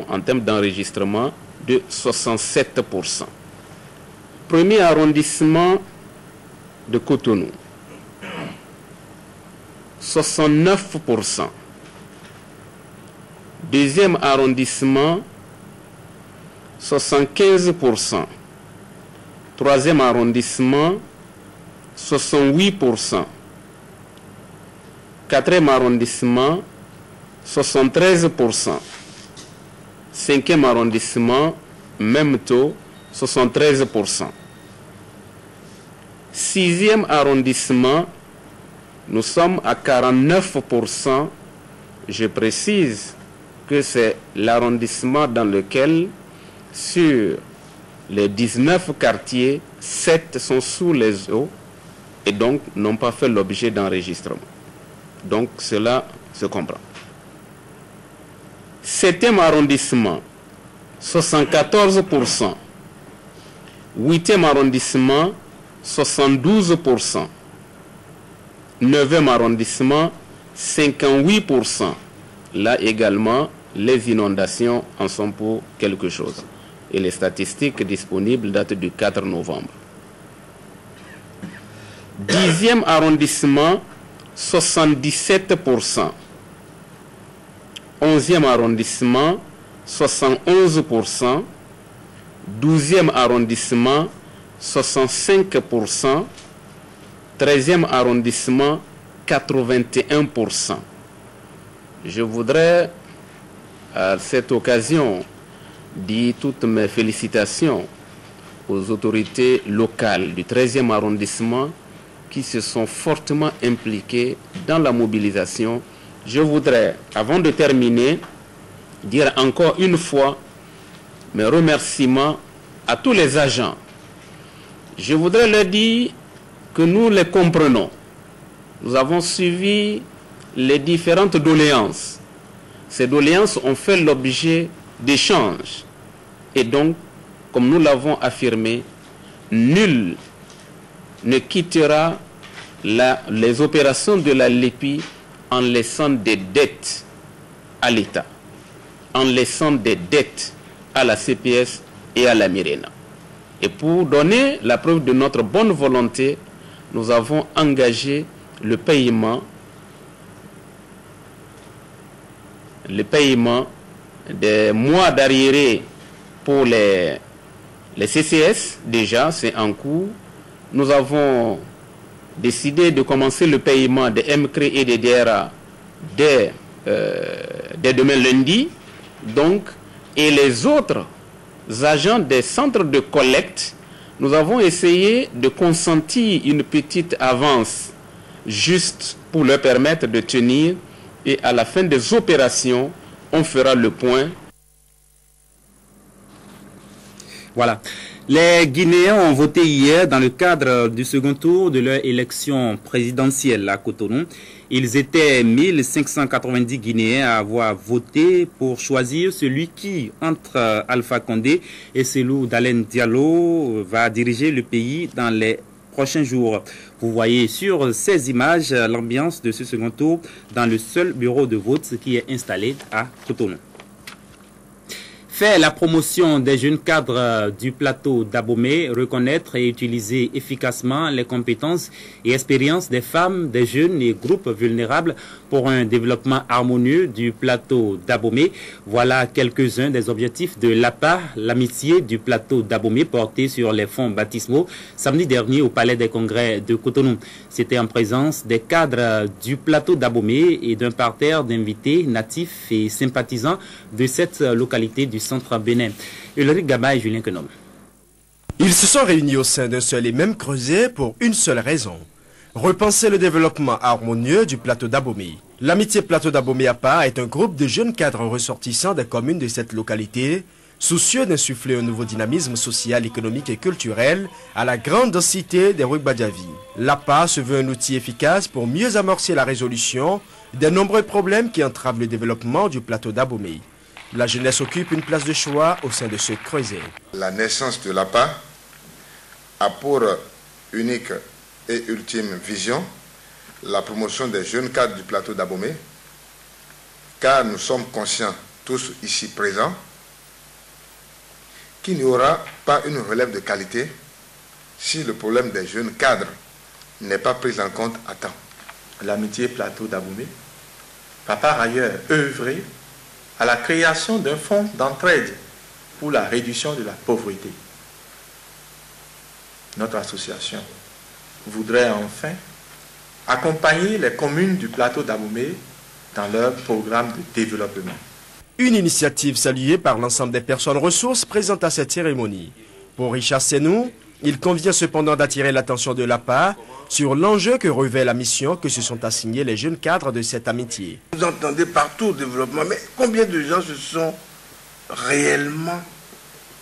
En termes d'enregistrement de 67%. Premier arrondissement de Cotonou, 69%. Deuxième arrondissement, 75%. Troisième arrondissement, 68%. Quatrième arrondissement, 73%. Cinquième arrondissement, même taux, 73%. Sixième arrondissement, nous sommes à 49%. Je précise que c'est l'arrondissement dans lequel, sur les 19 quartiers, 7 sont sous les eaux et donc n'ont pas fait l'objet d'enregistrement. Donc cela se comprend. Septième arrondissement, 74%. Huitième arrondissement, 72%. Neuvième arrondissement, 58%. Là également, les inondations en sont pour quelque chose. Et les statistiques disponibles datent du 4 novembre. Dixième arrondissement, 77%. 11e arrondissement, 71%. 12e arrondissement, 65%. 13e arrondissement, 81%. Je voudrais, à cette occasion, dire toutes mes félicitations aux autorités locales du 13e arrondissement qui se sont fortement impliquées dans la mobilisation. Je voudrais, avant de terminer, dire encore une fois mes remerciements à tous les agents. Je voudrais leur dire que nous les comprenons. Nous avons suivi les différentes doléances. Ces doléances ont fait l'objet d'échanges. Et donc, comme nous l'avons affirmé, nul ne quittera les opérations de la LEPI en laissant des dettes à l'État, en laissant des dettes à la CPS et à la Mirena. Et pour donner la preuve de notre bonne volonté, nous avons engagé le paiement des mois d'arriérés pour les CCS. Déjà, c'est en cours. Nous avons décidé de commencer le paiement des MCRE et des DRA dès demain lundi. Donc, et les autres agents des centres de collecte, nous avons essayé de consentir une petite avance juste pour leur permettre de tenir, et à la fin des opérations, on fera le point. Voilà. Les Guinéens ont voté hier dans le cadre du second tour de leur élection présidentielle à Cotonou. Ils étaient 1590 Guinéens à avoir voté pour choisir celui qui, entre Alpha Condé et Cellou Dalein Diallo, va diriger le pays dans les prochains jours. Vous voyez sur ces images l'ambiance de ce second tour dans le seul bureau de vote qui est installé à Cotonou. Faire la promotion des jeunes cadres du plateau d'Abomey, reconnaître et utiliser efficacement les compétences et expériences des femmes, des jeunes et groupes vulnérables pour un développement harmonieux du plateau d'Abomey. Voilà quelques-uns des objectifs de l'APA, l'amitié du plateau d'Abomey porté sur les fonds baptismaux samedi dernier au Palais des Congrès de Cotonou. C'était en présence des cadres du plateau d'Abomey et d'un parterre d'invités natifs et sympathisants de cette localité du centre Bénin. Ulrich Gaba et Julien Kenom. Ils se sont réunis au sein d'un seul et même creuset pour une seule raison: repenser le développement harmonieux du plateau d'Abomey. L'amitié plateau d'Abomey APA est un groupe de jeunes cadres ressortissants des communes de cette localité, soucieux d'insuffler un nouveau dynamisme social, économique et culturel à la grande densité des Rugba-Diavi. L'APA se veut un outil efficace pour mieux amorcer la résolution des nombreux problèmes qui entravent le développement du plateau d'Abomey. La jeunesse occupe une place de choix au sein de ce creuset. La naissance de l'APA a pour unique et ultime vision la promotion des jeunes cadres du plateau d'Abomey, car nous sommes conscients tous ici présents, qu'il n'y aura pas une relève de qualité si le problème des jeunes cadres n'est pas pris en compte à temps. L'amitié Plateau d'Abomey va par ailleurs œuvrer à la création d'un fonds d'entraide pour la réduction de la pauvreté. Notre association voudrait enfin accompagner les communes du Plateau d'Abomey dans leur programme de développement. Une initiative saluée par l'ensemble des personnes ressources présentes à cette cérémonie. Pour Richard Senou, il convient cependant d'attirer l'attention de l'APA sur l'enjeu que revêt la mission que se sont assignés les jeunes cadres de cette amitié. Vous entendez partout développement, mais combien de gens se sont réellement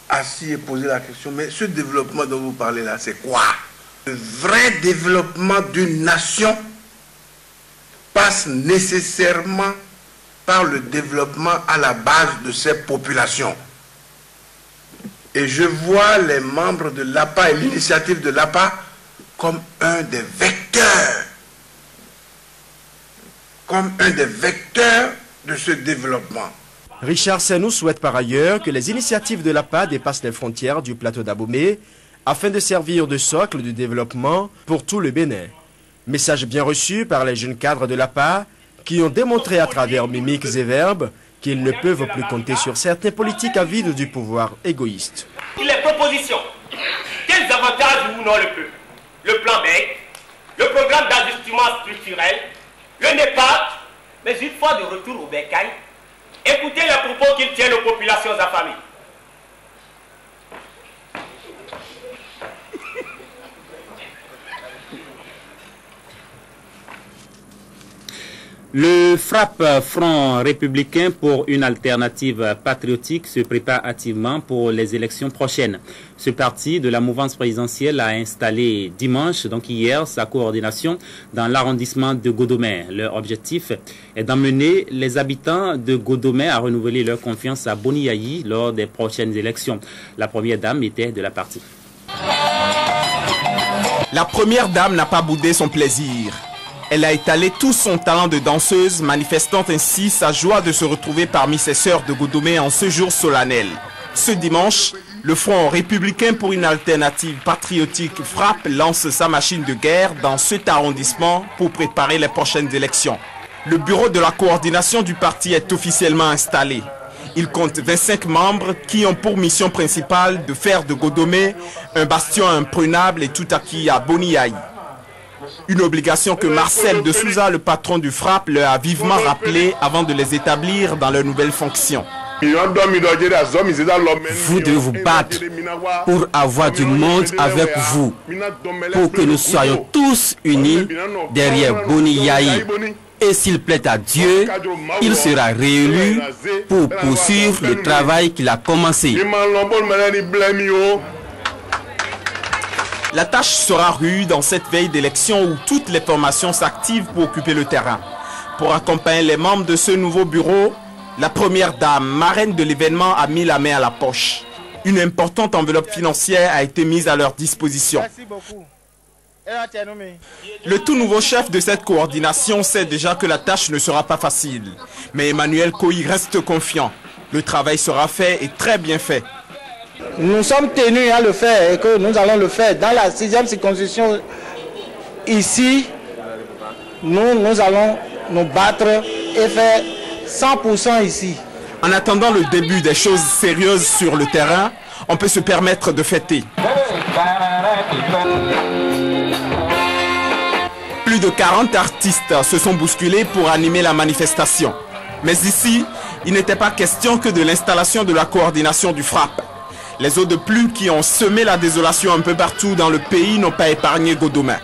assis et posé la question, mais ce développement dont vous parlez là, c'est quoi? Le vrai développement d'une nation passe nécessairement par le développement à la base de ses populations. Et je vois les membres de l'APA et l'initiative de l'APA comme un des vecteurs de ce développement. Richard Senou souhaite par ailleurs que les initiatives de l'APA dépassent les frontières du Plateau d'Abomey afin de servir de socle de développement pour tout le Bénin. Message bien reçu par les jeunes cadres de l'APA qui ont démontré à travers mimiques et verbes qu'ils ne peuvent plus compter sur certains politiques avides du pouvoir égoïste. Les propositions, quels avantages ou non le plan BEC, le programme d'ajustement structurel, le NEPAD, mais une fois de retour au BECAI, écoutez les propos qu'ils tiennent aux populations affamées. Le FRAPP, Front républicain pour une alternative patriotique, se prépare activement pour les élections prochaines. Ce parti de la mouvance présidentielle a installé dimanche, donc hier, sa coordination dans l'arrondissement de Godomè. Leur objectif est d'emmener les habitants de Godomè à renouveler leur confiance à Boni Yayi lors des prochaines élections. La première dame était de la partie. La première dame n'a pas boudé son plaisir. Elle a étalé tout son talent de danseuse, manifestant ainsi sa joie de se retrouver parmi ses sœurs de Godomè en ce jour solennel. Ce dimanche, le Front républicain pour une alternative patriotique FRAPP lance sa machine de guerre dans cet arrondissement pour préparer les prochaines élections. Le bureau de la coordination du parti est officiellement installé. Il compte 25 membres qui ont pour mission principale de faire de Godomè un bastion imprenable et tout acquis à Boni Yayi. Une obligation que Marcel de Souza, le patron du FRAPP, leur a vivement rappelé avant de les établir dans leurs nouvelles fonctions. Vous devez vous battre pour avoir du monde avec vous, pour que nous soyons tous unis derrière Boni Yayi. Et s'il plaît à Dieu, il sera réélu pour poursuivre le travail qu'il a commencé. La tâche sera rude dans cette veille d'élection où toutes les formations s'activent pour occuper le terrain. Pour accompagner les membres de ce nouveau bureau, la première dame, marraine de l'événement, a mis la main à la poche. Une importante enveloppe financière a été mise à leur disposition. Le tout nouveau chef de cette coordination sait déjà que la tâche ne sera pas facile. Mais Emmanuel Kohi reste confiant. Le travail sera fait et très bien fait. Nous sommes tenus à le faire et que nous allons le faire. Dans la 6e circonscription, ici, nous allons nous battre et faire 100% ici. En attendant le début des choses sérieuses sur le terrain, on peut se permettre de fêter. Plus de 40 artistes se sont bousculés pour animer la manifestation. Mais ici, il n'était pas question que de l'installation de la coordination du FRAPP. Les eaux de pluie qui ont semé la désolation un peu partout dans le pays n'ont pas épargné Godomè.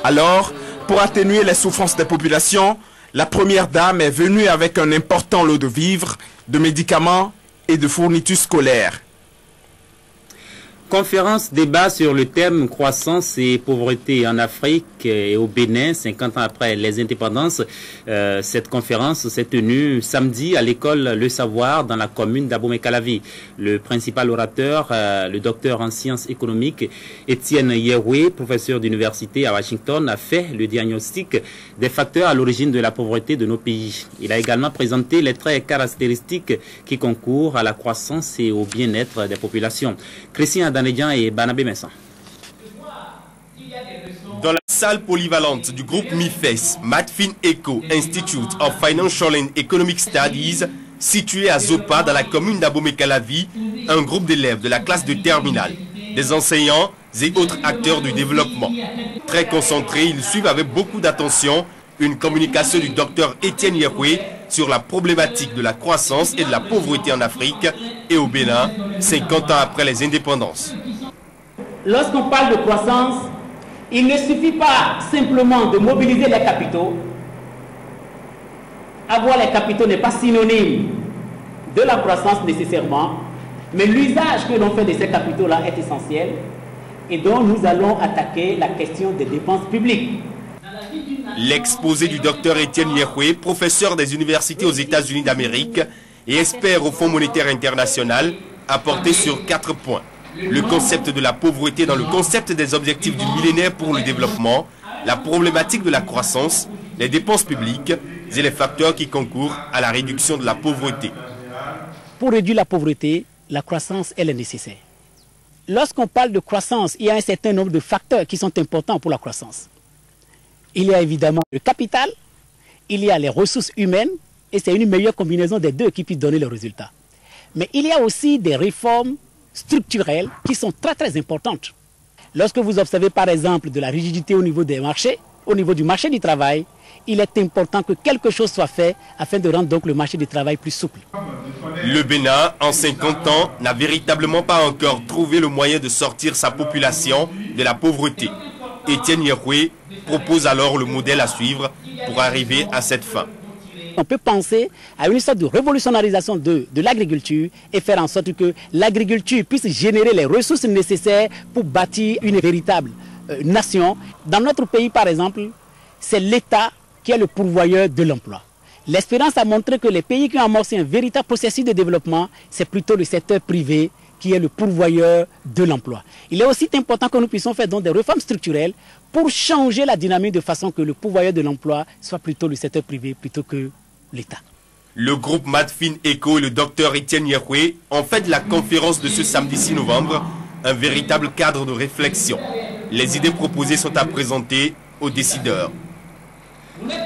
Alors, pour atténuer les souffrances des populations, la première dame est venue avec un important lot de vivres, de médicaments et de fournitures scolaires. Conférence débat sur le thème croissance et pauvreté en Afrique et au Bénin, 50 ans après les indépendances. Cette conférence s'est tenue samedi à l'école Le Savoir dans la commune d'Abomey-Calavi. Le principal orateur, le docteur en sciences économiques, Étienne Yehoué, professeur d'université à Washington, a fait le diagnostic des facteurs à l'origine de la pauvreté de nos pays. Il a également présenté les traits caractéristiques qui concourent à la croissance et au bien-être des populations. Christian Danedian et Banabé Messan. Dans la salle polyvalente du groupe MIFES, Madfin Eco Institute of Financial and Economic Studies, situé à Zopa dans la commune d'Abomey-Calavi, un groupe d'élèves de la classe de terminale, des enseignants et autres acteurs du développement. Très concentrés, ils suivent avec beaucoup d'attention une communication du docteur Étienne Yehoué sur la problématique de la croissance et de la pauvreté en Afrique et au Bénin, 50 ans après les indépendances. Lorsqu'on parle de croissance, il ne suffit pas simplement de mobiliser les capitaux. Avoir les capitaux n'est pas synonyme de la croissance nécessairement, mais l'usage que l'on fait de ces capitaux-là est essentiel et donc nous allons attaquer la question des dépenses publiques. L'exposé du docteur Étienne Yehoué, professeur des universités aux États-Unis d'Amérique et expert au Fonds monétaire international, a porté sur 4 points. Le concept de la pauvreté dans le concept des objectifs du millénaire pour le développement, la problématique de la croissance, les dépenses publiques et les facteurs qui concourent à la réduction de la pauvreté. Pour réduire la pauvreté, la croissance, elle est nécessaire. Lorsqu'on parle de croissance, il y a un certain nombre de facteurs qui sont importants pour la croissance. Il y a évidemment le capital, il y a les ressources humaines, et c'est une meilleure combinaison des deux qui puisse donner le résultat. Mais il y a aussi des réformes structurelles qui sont très importantes. Lorsque vous observez par exemple de la rigidité au niveau des marchés, au niveau du marché du travail, il est important que quelque chose soit fait afin de rendre donc le marché du travail plus souple. Le Bénin, en 50 ans, n'a véritablement pas encore trouvé le moyen de sortir sa population de la pauvreté. Étienne Yehoué propose alors le modèle à suivre pour arriver à cette fin. On peut penser à une sorte de révolutionnarisation de l'agriculture et faire en sorte que l'agriculture puisse générer les ressources nécessaires pour bâtir une véritable nation. Dans notre pays, par exemple, c'est l'État qui est le pourvoyeur de l'emploi. L'expérience a montré que les pays qui ont amorcé un véritable processus de développement, c'est plutôt le secteur privé qui est le pourvoyeur de l'emploi. Il est aussi important que nous puissions faire donc des réformes structurelles pour changer la dynamique de façon que le pourvoyeur de l'emploi soit plutôt le secteur privé plutôt que l'État. Le groupe Madfin Eco et le docteur Étienne Yehoué ont fait de la conférence de ce samedi 6 novembre un véritable cadre de réflexion. Les idées proposées sont à présenter aux décideurs.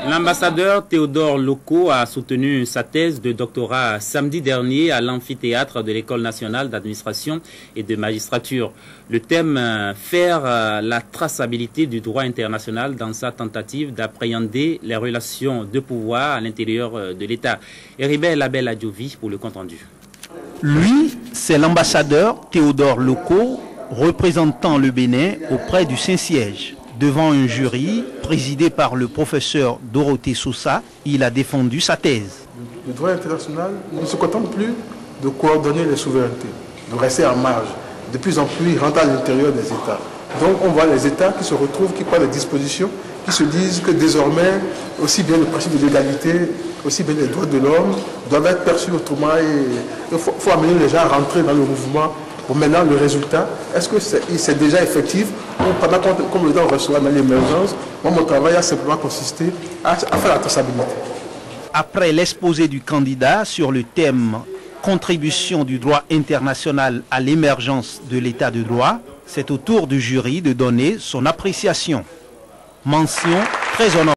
L'ambassadeur Théodore Loko a soutenu sa thèse de doctorat samedi dernier à l'amphithéâtre de l'École nationale d'administration et de magistrature. Le thème faire la traçabilité du droit international dans sa tentative d'appréhender les relations de pouvoir à l'intérieur de l'État. Héribert Label Adjovi pour le compte rendu. Lui, c'est l'ambassadeur Théodore Loko, représentant le Bénin auprès du Saint-Siège. Devant un jury présidé par le professeur Dorothée Sousa, il a défendu sa thèse. Le droit international ne se contente plus de coordonner les souverainetés, de rester en marge. De plus en plus, il rentre à l'intérieur des États. Donc on voit les États qui se retrouvent, qui prennent des dispositions, qui se disent que désormais, aussi bien le principe de l'égalité, aussi bien les droits de l'homme doivent être perçus autrement. Il faut amener les gens à rentrer dans le mouvement. Pour maintenant, le résultat, est-ce que c'est déjà effectif ou pendant comme le temps on reçoit dans l'émergence, moi mon travail a simplement consisté à faire la traçabilité. Après l'exposé du candidat sur le thème « Contribution du droit international à l'émergence de l'état de droit », c'est au tour du jury de donner son appréciation. Mention très honorable.